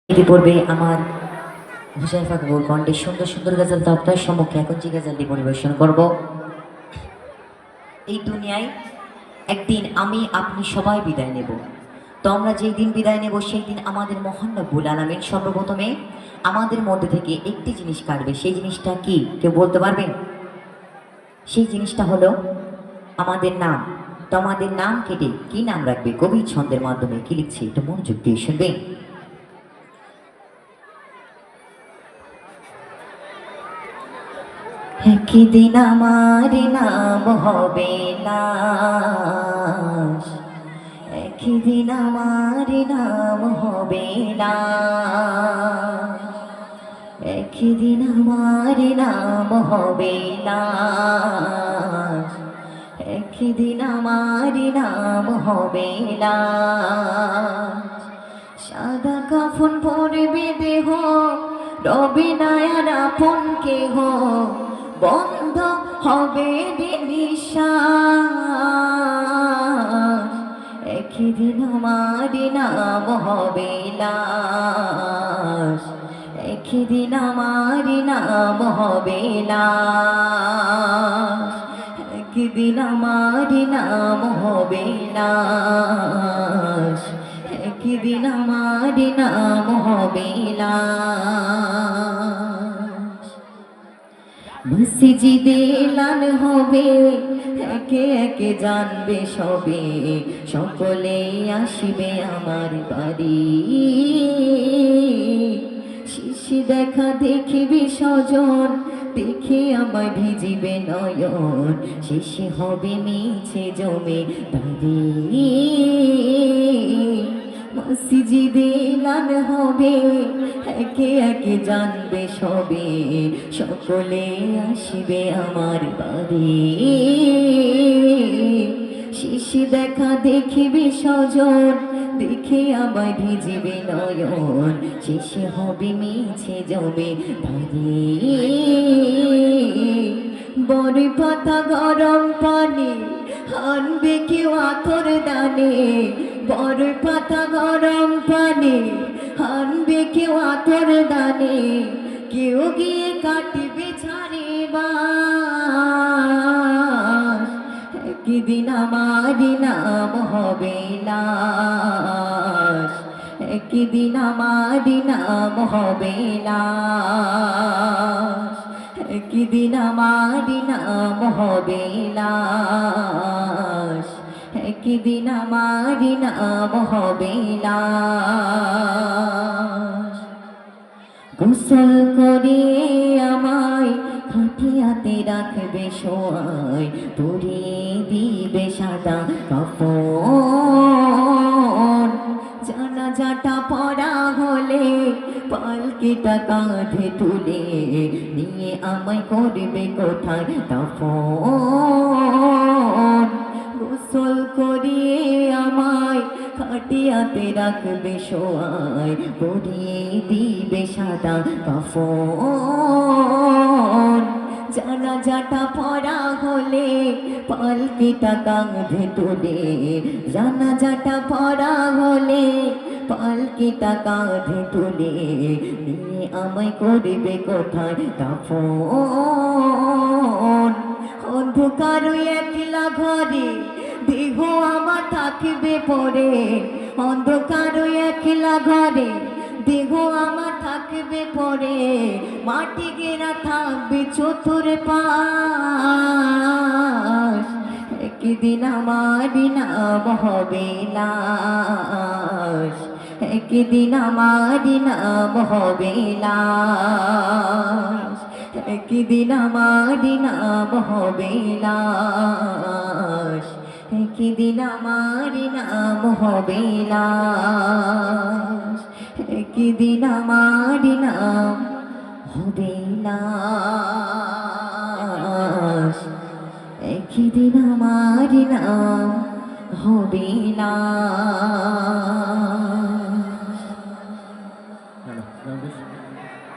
পড়বে আমার হুসাইফা কবুল কণ্ঠে সুন্দর সুন্দর গজল। তো আপনার সম্মুখে এখন যে গজলটি পরিবেশন করব, এই দুনিয়ায় একদিন আমি আপনি সবাই বিদায় নেব। তো আমরা যেই দিন বিদায় নেব সেই দিন আমাদের মহান রব্বুল আলামিন সর্বপ্রথমে আমাদের মধ্যে থেকে একটি জিনিস কাটবে। সেই জিনিসটা কি কেউ বলতে পারবেন? সেই জিনিসটা হলো আমাদের নাম। তো আমাদের নাম কেটে কি নাম রাখবে কবি ছন্দের মাধ্যমে কি লিখছে একটু মনোযোগ দিয়ে শুনবেন। একদিন আমার নাম হবে লাশ, একদিন আমার নাম হবে লাশ, একদিন আমার নাম হবে লাশ, একদিন আমার নাম হবে লাশ। সাদা কাফন পরবে দেহ, রবে না আর আপন কেহ, বন্ধ হবে নিঃশ্বাস। একদিন আমার নাম হবে লাশ, একদিন আমার নাম হবে লাশ, একদিন আমার নাম হবে লাশ, একদিন আমার নাম হবে লাশ। মসজিদে এলান হবে, একে একে জানবে সবে, সকলে আসবে আমার বাড়ি। শিশি দেখা দেখিবি স্বজন, দেখে আমায় ভিজিবে নয়ন, শেষে হবে মিছে জমে দাঁড়ি। মসজিদে এলান হবে, একে একে জানবে সবে, সকলে আসবে আমার বাড়ি। শিশি দেখা দেখিবি স্বজন, দেখে আমায় ভিজিবে নয়ন, শেষে হবে মিছে জমে দাঁড়ি। বড় পাতা গরম পানি আনবে কেউ আতর দানে, বড় পাতা গরম পানি আনবে কেউ আতর দানে, কেউ গিয়ে কাটবে ছাড়ে বাস। একদিন আমার নাম হবে লাশ, একদিন আমার নাম হবে লাশ, একদিন আমার নাম হবে লাশ, একদিন আমার নাম হবে লাশ। গোসল করে আমায় খাটিয়াতে রাখবে শোয়ায়, পরিয়ে দিবে সাদা কাফন। জানাজাটা পড়া হলে পালকিটা কাঁধে তুলে নিয়ে আমায় করবে কোথায় দাফন। গোসল করিয়ে আমায় খাটিয়াতে রাখবে শোয়ায়, পরিয়ে দিবে সাদা কাফন। জানাজাটা পড়া হলে পালকিটা কাঁধে তুলে, জানাজাটা পড়া হলে পালকিটা কাঁধে তুলে নিয়ে আমায় করবে কোথায় দাফন। অন্ধকার একলা ঘরে দেহ আমার থাকবে পড়ে, অন্ধকার একলা ঘরে দেহ আমার থাকবে পড়ে, মাটি গেরা থাকবে চতুরে পাশ। একদিন আমার নাম হবে লাশ, একদিন আমার নাম হবে লাশ, একদিন আমার নাম হবে লাশ, একদিন আমার নাম হবে লাশ, একদিন আমার নাম হবে লাশ, একদিন আমার নাম হবে লাশ।